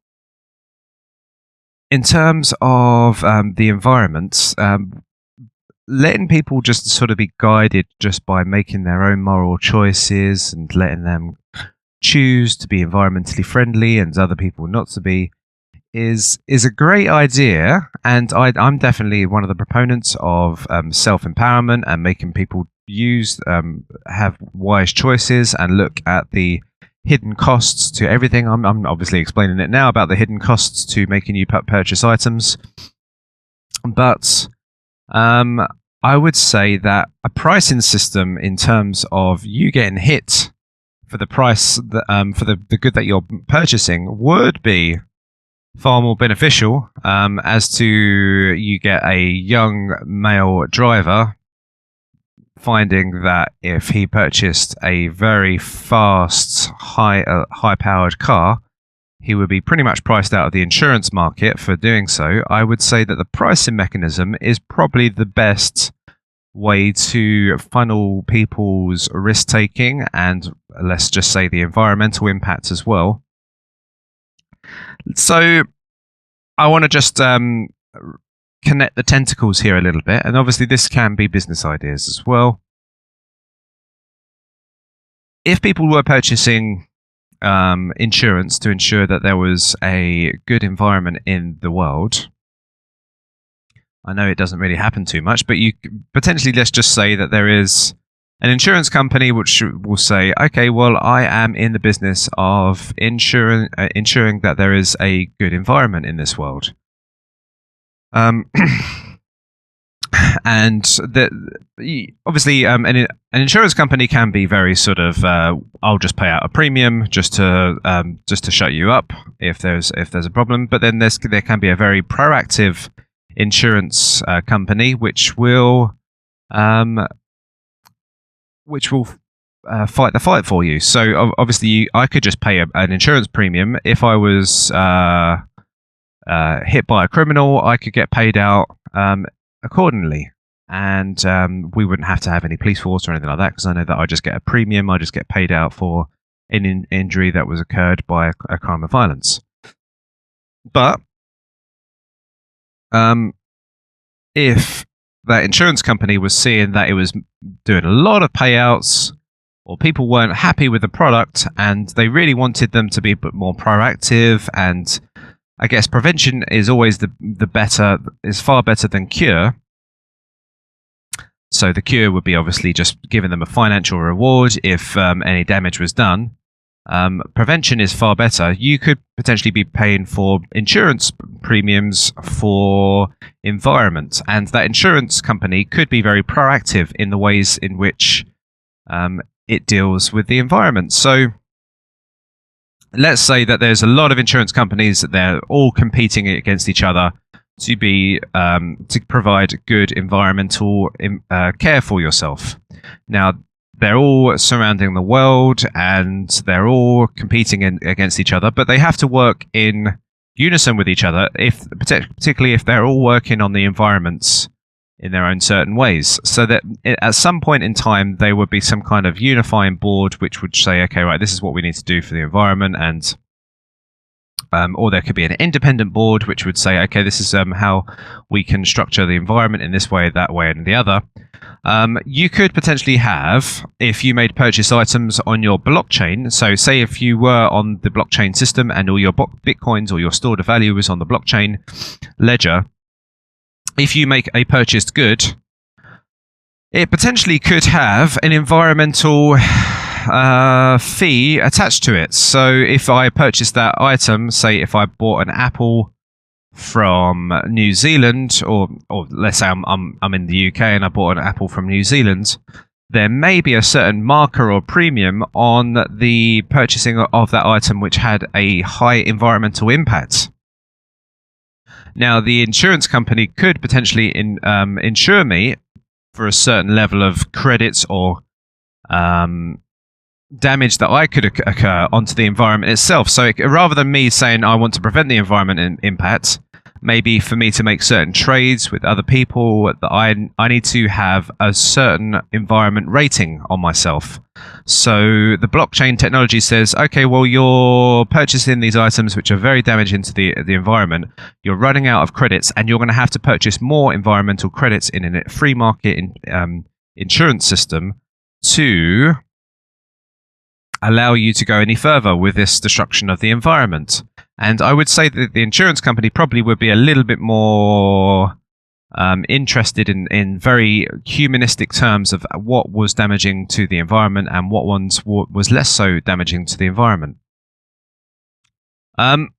terms of the environment, letting people just sort of be guided just by making their own moral choices and letting them choose to be environmentally friendly and other people not to be is a great idea. And I'm definitely one of the proponents of self-empowerment and making people have wise choices and look at the hidden costs to everything. I'm obviously explaining it now about the hidden costs to making you purchase items. But I would say that a pricing system in terms of you getting hit for the price for the good that you're purchasing would be far more beneficial, as to you get a young male driver finding that if he purchased a very fast, high-powered car, he would be pretty much priced out of the insurance market for doing so. I would say that the pricing mechanism is probably the best way to funnel people's risk-taking and, let's just say, the environmental impact as well. So I want to just connect the tentacles here a little bit, and obviously this can be business ideas as well. If people were purchasing insurance to ensure that there was a good environment in the world, I know it doesn't really happen too much, but you potentially, let's just say that there is an insurance company which will say, okay, well, I am in the business of ensuring that there is a good environment in this world. And obviously, an insurance company can be very sort of, I'll just pay out a premium just to shut you up if there's a problem. But then there can be a very proactive insurance company which will fight the fight for you. So obviously, I could just pay an insurance premium if I was hit by a criminal. I could get paid out accordingly, and we wouldn't have to have any police force or anything like that, because I know that I just get a premium. I just get paid out for an injury that was occurred by a crime of violence. But if that insurance company was seeing that it was doing a lot of payouts, or people weren't happy with the product and they really wanted them to be a bit more proactive, and I guess prevention is always is far better than cure. So the cure would be obviously just giving them a financial reward if any damage was done. Prevention is far better. You could potentially be paying for insurance premiums for environment, and that insurance company could be very proactive in the ways in which it deals with the environment. So let's say that there's a lot of insurance companies that they're all competing against each other to provide good environmental care for yourself. Now, they're all surrounding the world and they're all competing against each other, but they have to work in unison with each other, if particularly if they're all working on the environments in their own certain ways, so that at some point in time there would be some kind of unifying board which would say, okay, right, this is what we need to do for the environment, and or there could be an independent board which would say, okay, this is how we can structure the environment in this way, that way, and the other. You could potentially have, if you made purchase items on your blockchain, so say if you were on the blockchain system and all your bitcoins or your stored value was on the blockchain ledger, if you make a purchased good, it potentially could have an environmental fee attached to it. So if I purchased that item, say if I bought an apple from New Zealand, or let's say I'm in the UK and I bought an apple from New Zealand, there may be a certain marker or premium on the purchasing of that item which had a high environmental impact. Now, the insurance company could potentially insure me for a certain level of credits or damage that I could occur onto the environment itself. So rather than me saying I want to prevent the environment impact, maybe for me to make certain trades with other people, that I need to have a certain environment rating on myself. So the blockchain technology says, okay, well, you're purchasing these items which are very damaging to the environment. You're running out of credits, and you're going to have to purchase more environmental credits in a free market insurance system to allow you to go any further with this destruction of the environment. And I would say that the insurance company probably would be a little bit more interested in very humanistic terms of what was damaging to the environment and what ones was less so damaging to the environment. One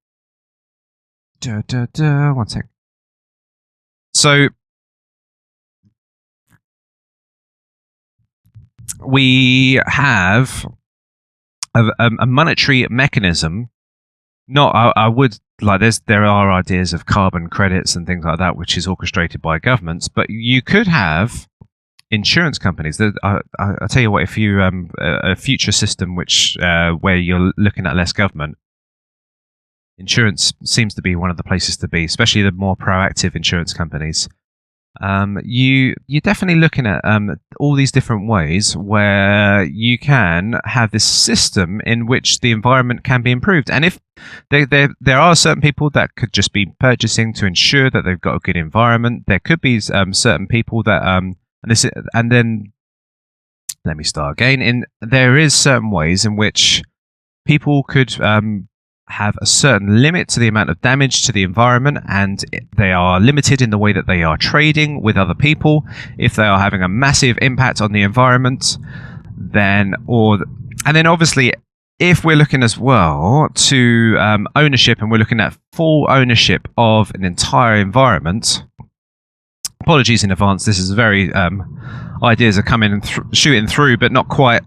sec. So we have a monetary mechanism. I would like there are ideas of carbon credits and things like that, which is orchestrated by governments. But you could have insurance companies. I tell you what, if you a future system which where you're looking at less government, insurance seems to be one of the places to be, especially the more proactive insurance companies. You're definitely looking at all these different ways where you can have this system in which the environment can be improved. And if there are certain people that could just be purchasing to ensure that they've got a good environment, there could be certain people that and then let me start again. There is certain ways in which people could have a certain limit to the amount of damage to the environment, and they are limited in the way that they are trading with other people. If they are having a massive impact on the environment, then obviously, if we're looking as well to ownership, and we're looking at full ownership of an entire environment. Apologies in advance. This is very ideas are coming and shooting through, but not quite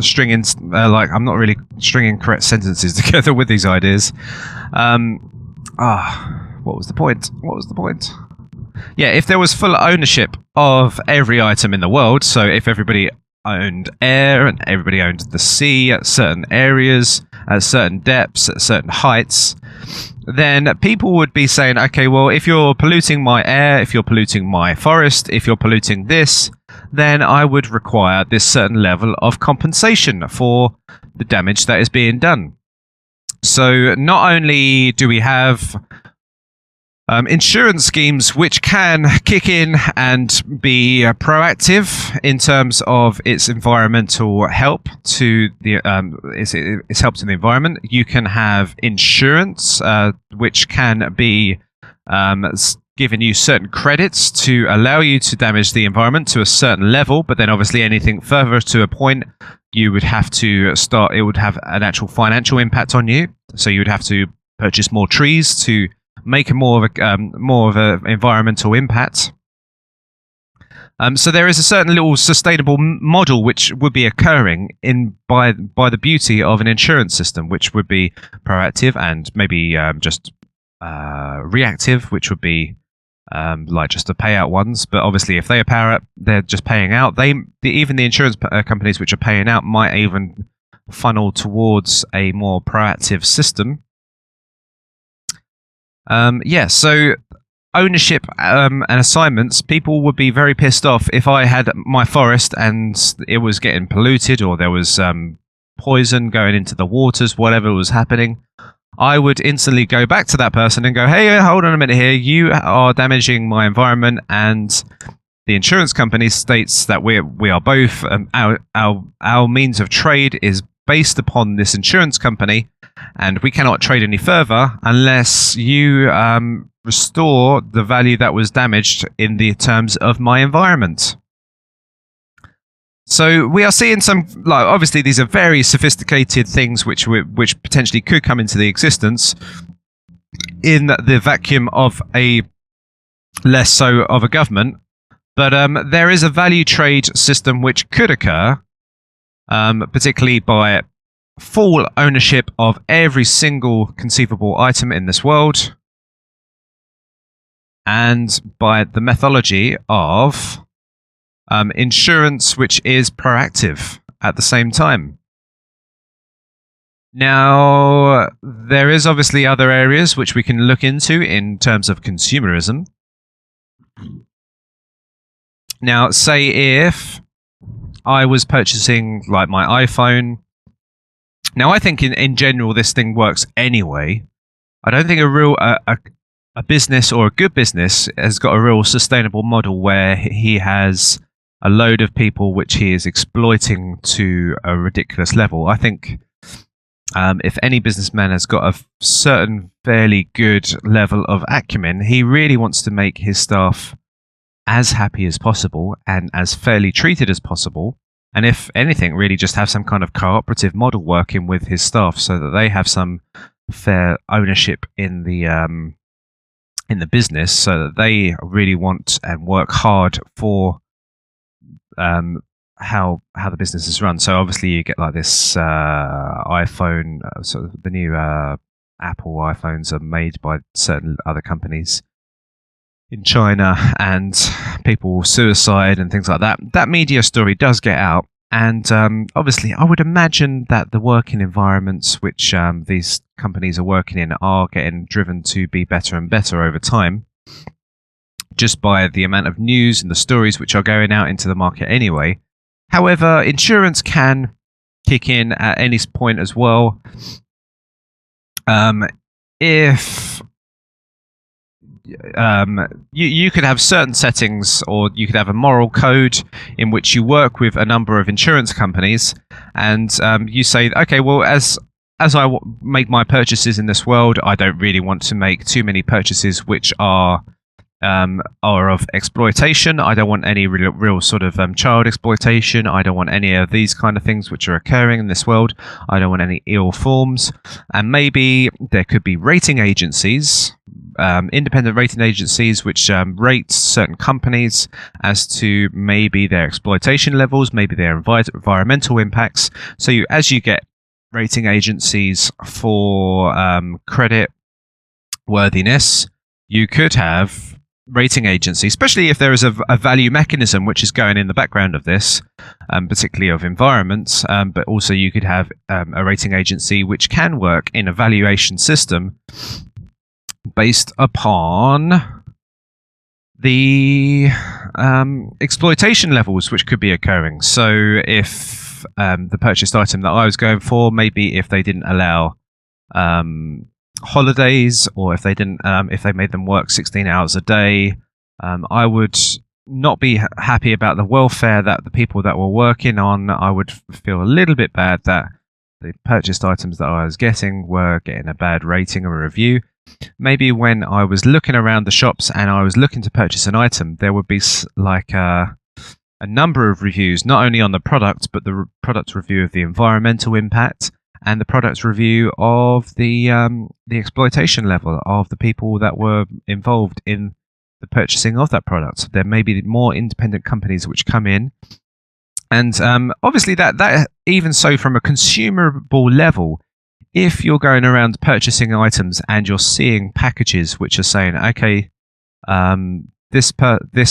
stringing I'm not really stringing correct sentences together with these ideas. What was the point? Yeah, if there was full ownership of every item in the world, so if everybody owned air and everybody owned the sea at certain areas, at certain depths, at certain heights, then people would be saying, okay, well, if you're polluting my air, if you're polluting my forest, if you're polluting this, then I would require this certain level of compensation for the damage that is being done. So not only do we have insurance schemes which can kick in and be proactive in terms of its environmental help to the its help to the environment. You can have insurance which can be giving you certain credits to allow you to damage the environment to a certain level, but then obviously anything further to a point, you would have to start. It would have an actual financial impact on you. So you would have to purchase more trees to make more of an environmental impact. So there is a certain little sustainable model which would be occurring by the beauty of an insurance system, which would be proactive and maybe just reactive, which would be like just the payout ones. But obviously, if they're just paying out. Even the insurance companies which are paying out might even funnel towards a more proactive system. So ownership and assignments, people would be very pissed off if I had my forest and it was getting polluted, or there was poison going into the waters, whatever was happening. I would instantly go back to that person and go, hey, hold on a minute here, you are damaging my environment, and the insurance company states that we are both, our means of trade is based upon this insurance company, and we cannot trade any further unless you restore the value that was damaged in the terms of my environment. So we are seeing some, like, obviously these are very sophisticated things which potentially could come into the existence in the vacuum of a less so of a government. But there is a value trade system which could occur, particularly by full ownership of every single conceivable item in this world, and by the methodology of insurance which is proactive at the same time. Now, there is obviously other areas which we can look into in terms of consumerism. Now, say if I was purchasing like my iPhone. Now, I think in general this thing works anyway. I don't think a business or a good business has got a real sustainable model where he has a load of people which he is exploiting to a ridiculous level. I think if any businessman has got a certain fairly good level of acumen, he really wants to make his staff as happy as possible and as fairly treated as possible. And if anything, really just have some kind of cooperative model working with his staff so that they have some fair ownership in the business, so that they really want and work hard for how the business is run. So obviously you get like this iPhone, sort of the new Apple iPhones are made by certain other companies in China, and people suicide and things like that. That media story does get out, and obviously I would imagine that the working environments which these companies are working in are getting driven to be better and better over time, just by the amount of news and the stories which are going out into the market anyway. However, insurance can kick in at any point as well. If you could have certain settings, or you could have a moral code in which you work with a number of insurance companies, and you say, okay, well, as I make my purchases in this world, I don't really want to make too many purchases which are of exploitation. I don't want any real sort of child exploitation. I don't want any of these kind of things which are occurring in this world. I don't want any ill forms. And maybe there could be rating agencies, independent rating agencies, which rate certain companies as to maybe their exploitation levels, maybe their environmental impacts. So as you get rating agencies for credit worthiness, you could have rating agency, especially if there is a value mechanism which is going in the background of this, particularly of environments, but also you could have a rating agency which can work in a valuation system based upon the exploitation levels which could be occurring. So if the purchased item that I was going for, maybe if they didn't allow holidays, or if they didn't, if they made them work 16 hours a day, I would not be happy about the welfare that the people that were working on. I would feel a little bit bad that the purchased items that I was getting were getting a bad rating or review. Maybe when I was looking around the shops and I was looking to purchase an item, there would be like a number of reviews, not only on the product, but the product review of the environmental impact, and the product review of the exploitation level of the people that were involved in the purchasing of that product. There may be more independent companies which come in, and obviously that even so, from a consumable level, if you're going around purchasing items and you're seeing packages which are saying, okay, this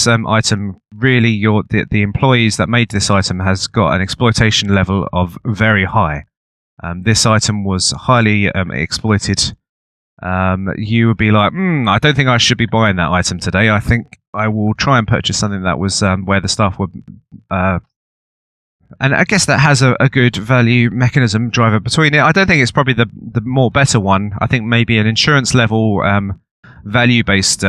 item really, the employees that made this item has got an exploitation level of very high. This item was highly exploited you would be like, I don't think I should be buying that item today. I think I will try and purchase something that was where the staff were. And I guess that has a good value mechanism driver between it. I don't think it's probably the more better one. I think maybe an insurance level value-based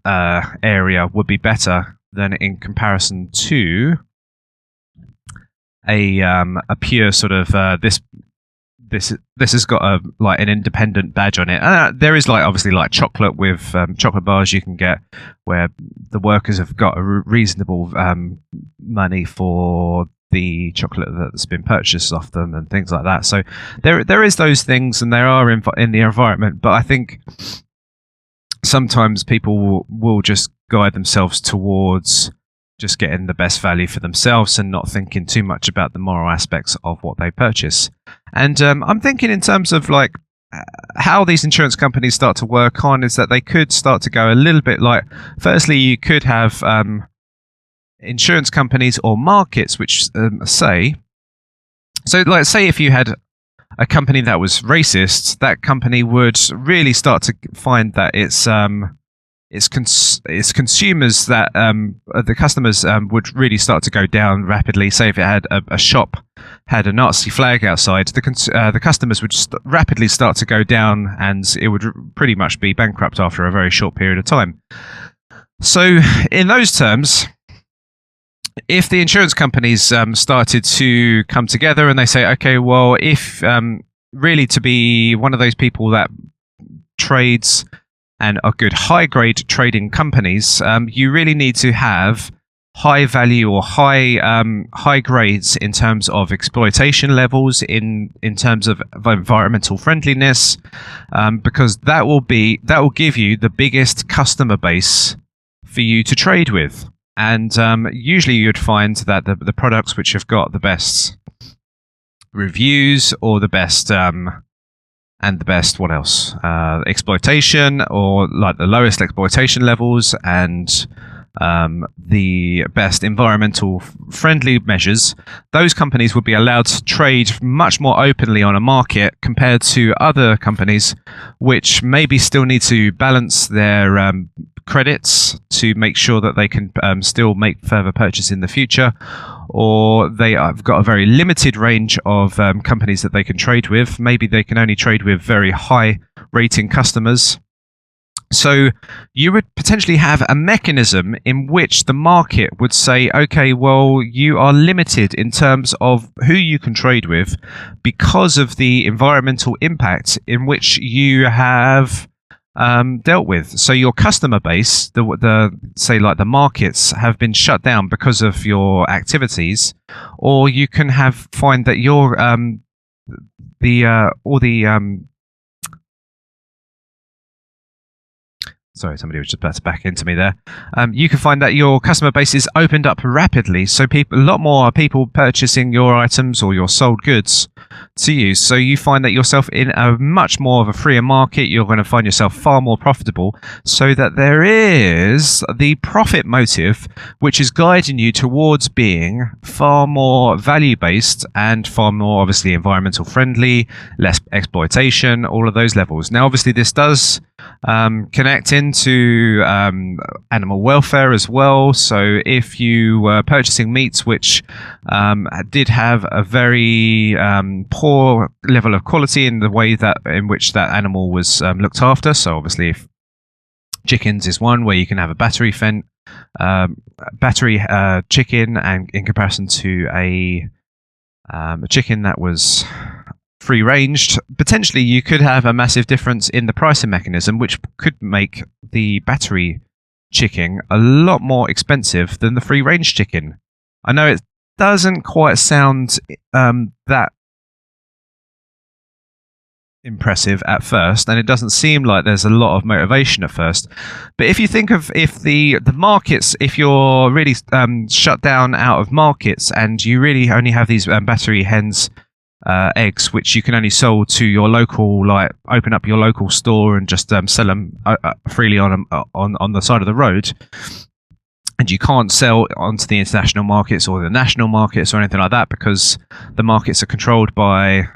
area would be better than in comparison to a pure sort of this has got a like an independent badge on it. There is like obviously like chocolate with chocolate bars you can get where the workers have got a reasonable money for the chocolate that's been purchased off them and things like that. So there is those things, and there are in the environment. But I think sometimes people will just guide themselves towards just getting the best value for themselves and not thinking too much about the moral aspects of what they purchase. And I'm thinking in terms of like how these insurance companies start to work on is that they could start to go a little bit like, firstly, you could have insurance companies or markets which say if you had a company that was racist, that company would really start to find that it's consumers that the customers would really start to go down rapidly. Say if it had a shop had a Nazi flag outside, the customers would rapidly start to go down, and it would pretty much be bankrupt after a very short period of time. So in those terms, if the insurance companies started to come together and they say, okay, well, if really to be one of those people that trades and are good high-grade trading companies, you really need to have high value or high grades in terms of exploitation levels, in terms of environmental friendliness, because that will give you the biggest customer base for you to trade with. And usually you'd find that the products which have got the best reviews or the best what else? Exploitation, or like the lowest exploitation levels, and the best environmental friendly measures, those companies would be allowed to trade much more openly on a market compared to other companies which maybe still need to balance their credits to make sure that they can still make further purchase in the future, or they have got a very limited range of companies that they can trade with. Maybe they can only trade with very high rating customers. So you would potentially have a mechanism in which the market would say, okay, well, you are limited in terms of who you can trade with because of the environmental impact in which you have dealt with. So your customer base, say like the markets, have been shut down because of your activities, or you can find that your Sorry, somebody was just about to back into me there. You can find that your customer base is opened up rapidly, so a lot more are people purchasing your items or your sold goods to you. So you find that yourself in a much more of a freer market. You're going to find yourself far more profitable, so that there is the profit motive, which is guiding you towards being far more value-based and far more, obviously, environmental friendly, less exploitation, all of those levels. Now, obviously, this does connect into animal welfare as well. So if you were purchasing meats which did have a very poor level of quality in the way in which that animal was looked after, so obviously if chickens is one where you can have a battery chicken, and in comparison to a chicken that was free ranged, potentially you could have a massive difference in the pricing mechanism, which could make the battery chicken a lot more expensive than the free range chicken. I know it doesn't quite sound that impressive at first, and it doesn't seem like there's a lot of motivation at first, but if you think of if the markets, if you're really shut down out of markets and you really only have these battery hens eggs which you can only sell to your local, like open up your local store and just sell them freely on the side of the road, and you can't sell onto the international markets or the national markets or anything like that, because the markets are controlled by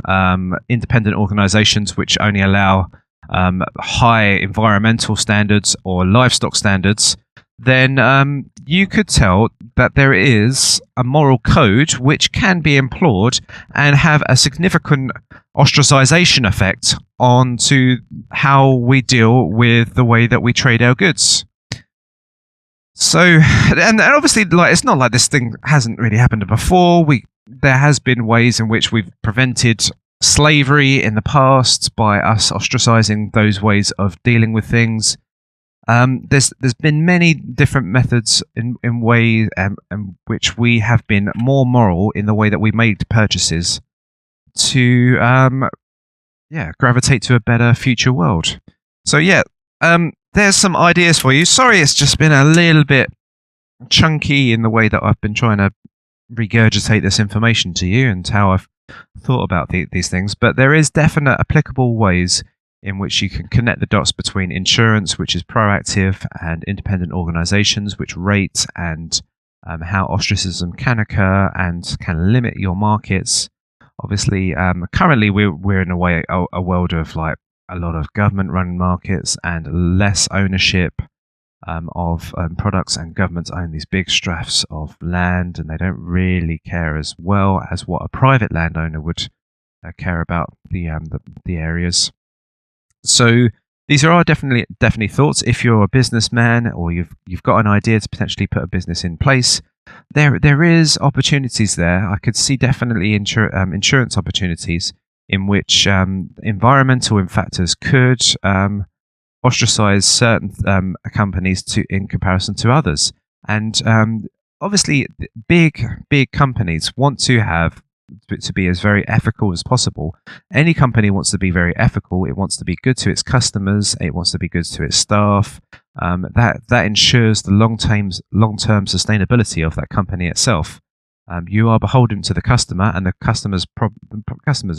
independent organizations which only allow high environmental standards or livestock standards, then you could tell that there is a moral code which can be implored and have a significant ostracization effect onto how we deal with the way that we trade our goods. So, and obviously, like, it's not like this thing hasn't really happened before. There has been ways in which we've prevented slavery in the past by us ostracizing those ways of dealing with things. There's been many different methods in ways in which we have been more moral in the way that we made purchases to gravitate to a better future world. So there's some ideas for you. Sorry, it's just been a little bit chunky in the way that I've been trying to regurgitate this information to you and how I've thought about these things. But there is definite applicable ways in which you can connect the dots between insurance, which is proactive, and independent organizations, which rate, and how ostracism can occur and can limit your markets. Obviously, currently we're in a way a world of like a lot of government-run markets and less ownership of products, and governments own these big swaths of land, and they don't really care as well as what a private landowner would care about the areas. So these are definitely thoughts. If you're a businessman or you've got an idea to potentially put a business in place, there is opportunities there. I could see definitely insurance opportunities in which environmental factors could ostracize certain companies in comparison to others. And obviously, big companies want to be as very ethical as possible. Any company wants to be very ethical. It wants to be good to its customers. It wants to be good to its staff. That ensures the long-term sustainability of that company itself. You are beholden to the customer, and the customer's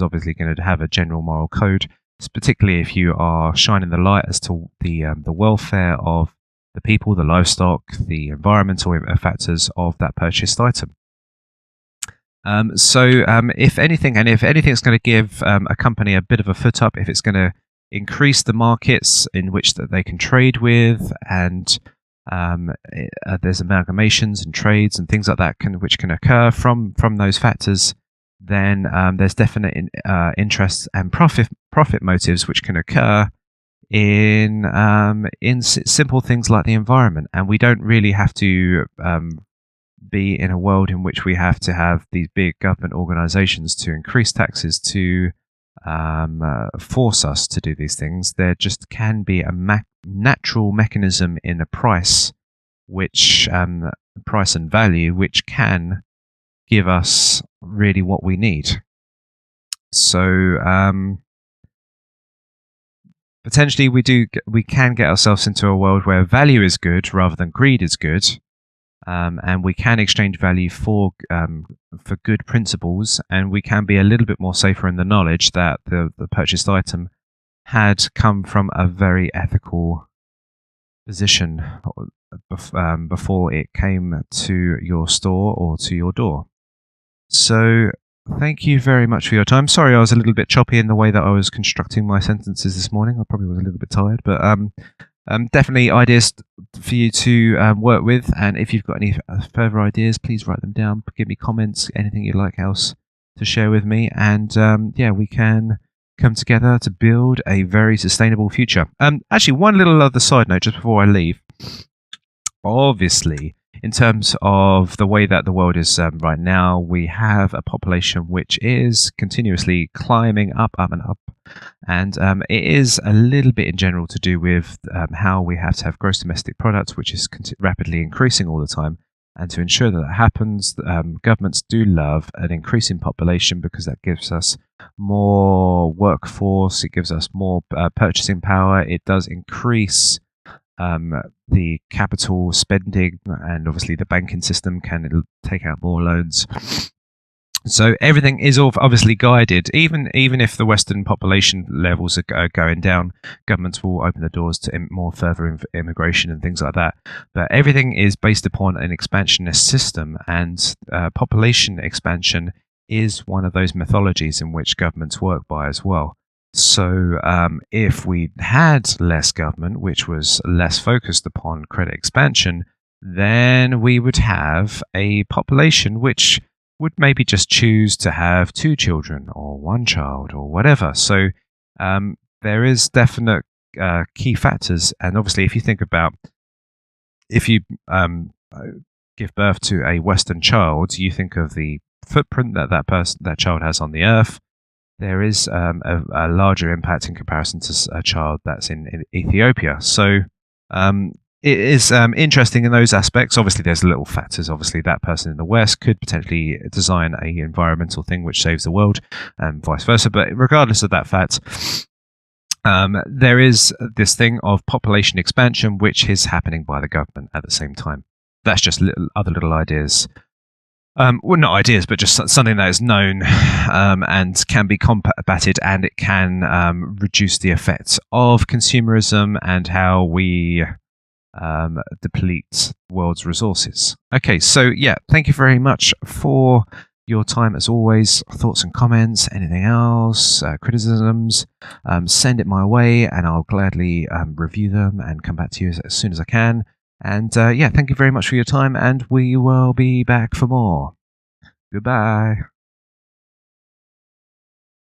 obviously going to have a general moral code, particularly if you are shining the light as to the welfare of the people, the livestock, the environmental factors of that purchased item. If anything's going to give a company a bit of a foot up, if it's going to increase the markets in which that they can trade with, and there's amalgamations and trades and things like that which can occur from those factors, then there's definite interests and profit motives which can occur in simple things like the environment. And we don't really have to be in a world in which we have to have these big government organizations to increase taxes to force us to do these things. There just can be a natural mechanism in a price and value which can give us really what we need. So potentially we can get ourselves into a world where value is good rather than greed is good. And we can exchange value for good principles, and we can be a little bit more safer in the knowledge that the purchased item had come from a very ethical position before it came to your store or to your door. So thank you very much for your time. Sorry I was a little bit choppy in the way that I was constructing my sentences this morning. I probably was a little bit tired, but definitely ideas for you to work with, and if you've got any further ideas, please write them down, give me comments, anything you'd like else to share with me, and we can come together to build a very sustainable future. Actually, one little other side note just before I leave. Obviously, in terms of the way that the world is right now, we have a population which is continuously climbing up and up. And it is a little bit in general to do with how we have to have gross domestic product, which is rapidly increasing all the time. And to ensure that happens, governments do love an increasing population because that gives us more workforce, it gives us more purchasing power, it does increase the capital spending, and obviously the banking system can take out more loans. So everything is obviously guided. Even if the Western population levels are going down, governments will open the doors to more further immigration and things like that. But everything is based upon an expansionist system, and population expansion is one of those methodologies in which governments work by as well. So if we had less government, which was less focused upon credit expansion, then we would have a population which would maybe just choose to have 2 children or 1 child or whatever. So there is definite key factors. And obviously, if you think about if you give birth to a Western child, you think of the footprint that child has on the earth. There is a larger impact in comparison to a child that's in Ethiopia. So it is interesting in those aspects. Obviously, there's little factors. Obviously, that person in the West could potentially design an environmental thing which saves the world, and vice versa. But regardless of that fact, there is this thing of population expansion, which is happening by the government at the same time. That's just other little ideas. Well, not ideas, but just something that is known and can be combated, and it can reduce the effects of consumerism and how we deplete the world's resources. Okay, so yeah, thank you very much for your time as always. Thoughts and comments, anything else, criticisms, send it my way and I'll gladly review them and come back to you as soon as I can. And yeah, thank you very much for your time, and we will be back for more. Goodbye.